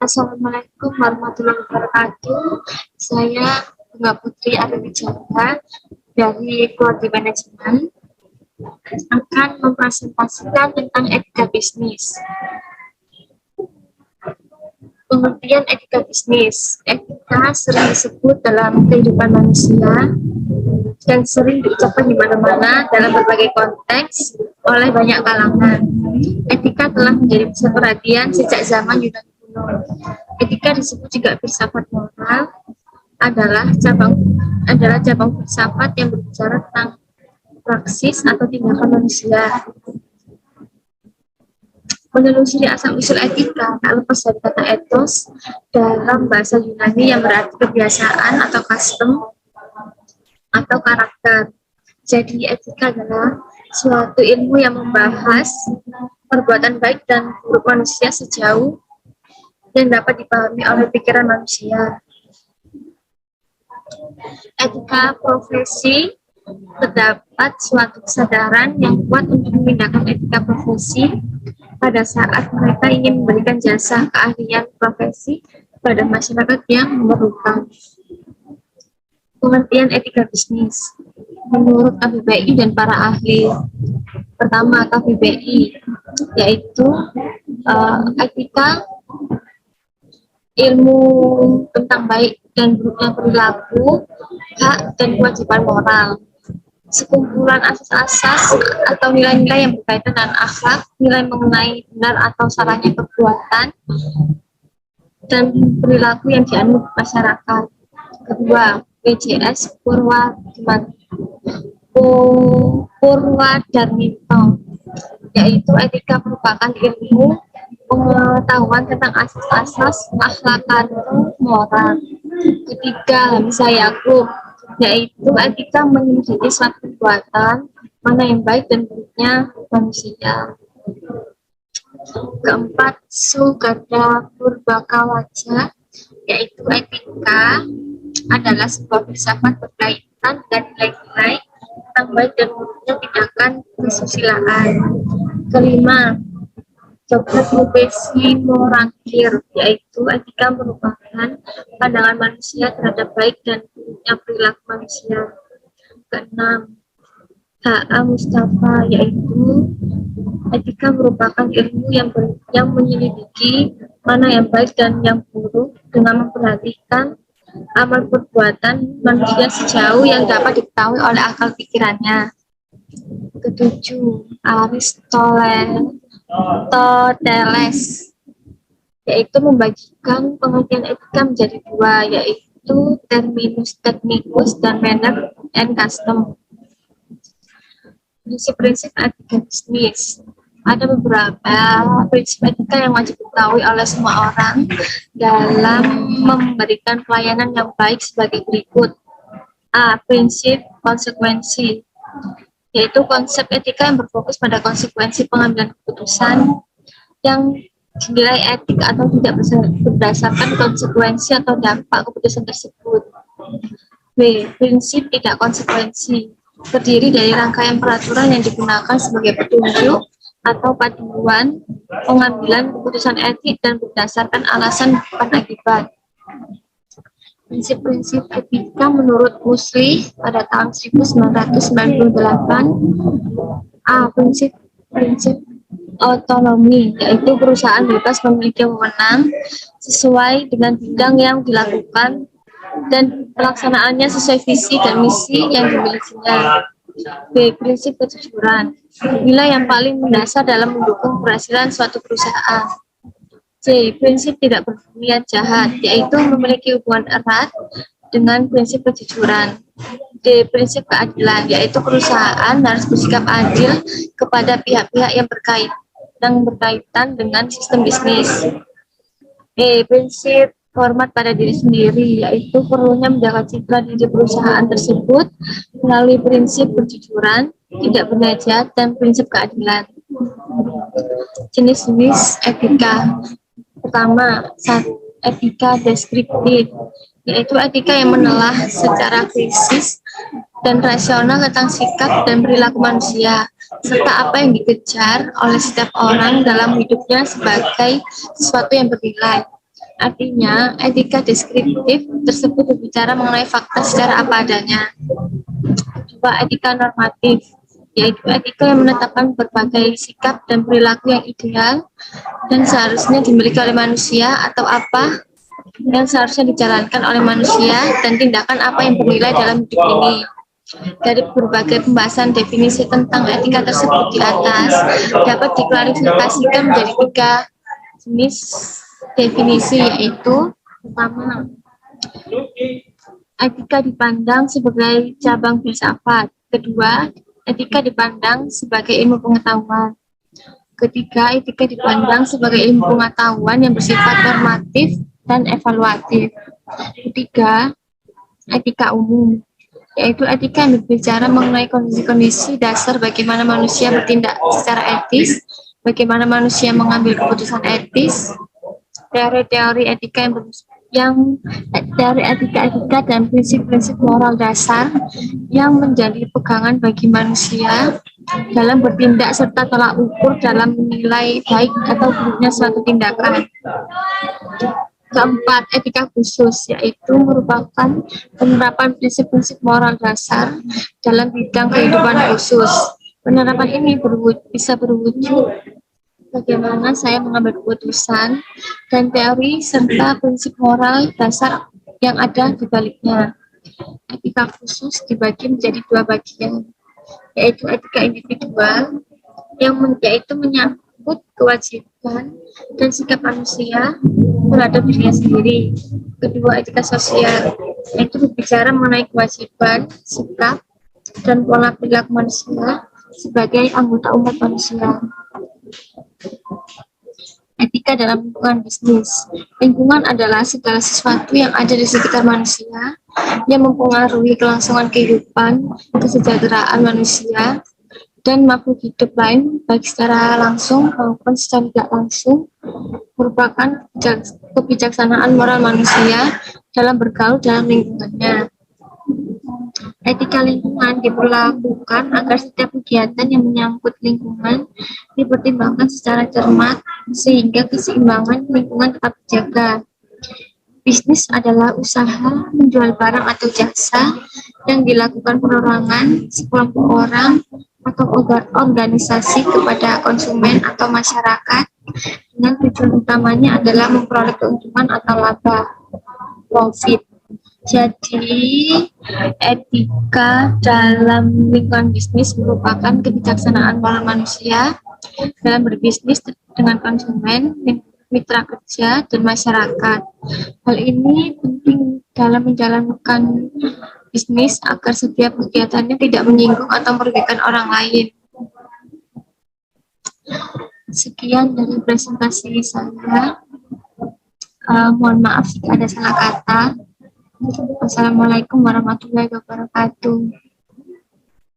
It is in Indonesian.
Assalamualaikum warahmatullahi wabarakatuh. Saya Bunga Putri Ariwijaya dari Prodi Manajemen akan mempresentasikan tentang etika bisnis. Pengertian etika bisnis. Etika sering disebut dalam kehidupan manusia dan sering diucapkan di mana-mana dalam berbagai konteks oleh banyak kalangan. Etika telah menjadi pusat perhatian sejak zaman Yunani kuno. Etika disebut juga filsafat moral, adalah cabang filsafat yang berbicara tentang praksis atau tindakan manusia. Menelusuri asal-usul etika tak lepas dari kata ethos dalam bahasa Yunani yang berarti kebiasaan atau custom atau karakter. Jadi etika adalah suatu ilmu yang membahas perbuatan baik dan buruk manusia sejauh yang dapat dipahami oleh pikiran manusia. Etika profesi terdapat suatu kesadaran yang kuat untuk memindahkan etika profesi pada saat mereka ingin memberikan jasa keahlian profesi pada masyarakat yang memerlukan. Pengertian etika bisnis menurut KBBI dan para ahli. Pertama, KBBI yaitu etika ilmu tentang baik dan buruknya perilaku, hak dan kewajiban moral. Sekumpulan asas-asas atau nilai-nilai yang berkaitan dengan akhlak, nilai mengenai benar atau salahnya perbuatan, dan perilaku yang dianut masyarakat. Kedua, PJS Purwadarminto, yaitu etika merupakan ilmu pengetahuan tentang asas-asas akhlak moral. Ketiga, Hamzah Yakub, yaitu etika menyelidiki suatu perbuatan mana yang baik dan buruknya manusia. Keempat, Sugata Purbakawaja, yaitu etika adalah sebuah filsafat berkaitan dengan nilai-nilai tentang baik dan buruknya tindakan kesusilaan. Kelima, Jogja Profesi Morangkir, yaitu etika merupakan pandangan manusia terhadap baik dan buruknya perilaku manusia. Keenam, H.A. Mustafa, yaitu etika merupakan ilmu yang menyelidiki mana yang baik dan yang buruk dengan memperhatikan amal perbuatan manusia sejauh yang dapat diketahui oleh akal pikirannya. Ketujuh, Aristoteles, yaitu membagikan pengertian etika menjadi dua, yaitu terminus technicus dan manner and custom. Prinsip-prinsip etika bisnis. Ada beberapa prinsip etika yang wajib diketahui oleh semua orang dalam memberikan pelayanan yang baik sebagai berikut. A. Prinsip konsekuensi, yaitu konsep etika yang berfokus pada konsekuensi pengambilan keputusan yang dinilai etik atau tidak berdasarkan konsekuensi atau dampak keputusan tersebut. B. Prinsip tidak konsekuensi, terdiri dari rangkaian peraturan yang digunakan sebagai petunjuk atau panduan pengambilan keputusan etik dan berdasarkan alasan bukan akibat. Prinsip-prinsip etika menurut Musli pada tahun 1998. A. Prinsip otonomi, yaitu perusahaan bebas memiliki wewenang sesuai dengan bidang yang dilakukan dan pelaksanaannya sesuai visi dan misi yang dimilikinya. B. Prinsip kejujuran, nilai yang paling mendasar dalam mendukung keberhasilan suatu perusahaan. C. Prinsip tidak berniat jahat, yaitu memiliki hubungan erat dengan prinsip kejujuran. D. Prinsip keadilan, yaitu perusahaan harus bersikap adil kepada pihak-pihak yang berkaitan dengan sistem bisnis. E. Prinsip hormat pada diri sendiri, yaitu perlunya menjaga citra diri perusahaan tersebut melalui prinsip kejujuran, tidak berniat jahat, dan prinsip keadilan. Jenis-jenis etika. Pertama, etika deskriptif, yaitu etika yang menelah secara kritis dan rasional tentang sikap dan perilaku manusia, serta apa yang dikejar oleh setiap orang dalam hidupnya sebagai sesuatu yang bernilai. Artinya, etika deskriptif tersebut berbicara mengenai fakta secara apa adanya. Kedua, etika normatif, yaitu etika yang menetapkan berbagai sikap dan perilaku yang ideal dan seharusnya dimiliki oleh manusia atau apa yang seharusnya dijalankan oleh manusia dan tindakan apa yang bernilai dalam hidup ini. Dari berbagai pembahasan definisi tentang etika tersebut di atas dapat diklarifikasikan menjadi 3 jenis definisi, yaitu pertama, etika dipandang sebagai cabang filsafat. Kedua, etika dipandang sebagai ilmu pengetahuan. Ketiga, etika dipandang sebagai ilmu pengetahuan yang bersifat normatif dan evaluatif. Ketiga, etika umum, yaitu etika yang berbicara mengenai kondisi-kondisi dasar bagaimana manusia bertindak secara etis, bagaimana manusia mengambil keputusan etis, teori-teori etika teori etika dan prinsip-prinsip moral dasar yang menjadi pegangan bagi manusia dalam bertindak serta tolak ukur dalam menilai baik atau buruknya suatu tindakan. Keempat, etika khusus, yaitu merupakan penerapan prinsip-prinsip moral dasar dalam bidang kehidupan khusus. Penerapan ini bisa berwujud bagaimana saya mengambil keputusan dan teori serta prinsip moral dasar yang ada di baliknya. Etika khusus dibagi menjadi 2 bagian, yaitu etika individual yaitu menyangkut kewajiban dan sikap manusia terhadap dirinya sendiri. Kedua, etika sosial, yaitu berbicara mengenai kewajiban, sikap, dan pola perilaku manusia sebagai anggota umat manusia. Etika dalam lingkungan bisnis. Lingkungan adalah segala sesuatu yang ada di sekitar manusia yang mempengaruhi kelangsungan kehidupan, kesejahteraan manusia, dan makhluk hidup lain baik secara langsung maupun secara tidak langsung, merupakan kebijaksanaan moral manusia dalam bergaul dalam lingkungannya. Etika lingkungan diberlakukan agar setiap kegiatan yang menyangkut lingkungan dipertimbangkan secara cermat sehingga keseimbangan lingkungan tetap terjaga. Bisnis adalah usaha menjual barang atau jasa yang dilakukan perorangan sekelompok orang atau organisasi kepada konsumen atau masyarakat dengan tujuan utamanya adalah memperoleh keuntungan atau laba, profit. Jadi, etika dalam lingkungan bisnis merupakan kebijaksanaan moral manusia dalam berbisnis dengan konsumen, mitra kerja, dan masyarakat. Hal ini penting dalam menjalankan bisnis agar setiap kegiatannya tidak menyinggung atau merugikan orang lain. Sekian dari presentasi saya. Mohon maaf jika ada salah kata. Wassalamualaikum warahmatullahi wabarakatuh.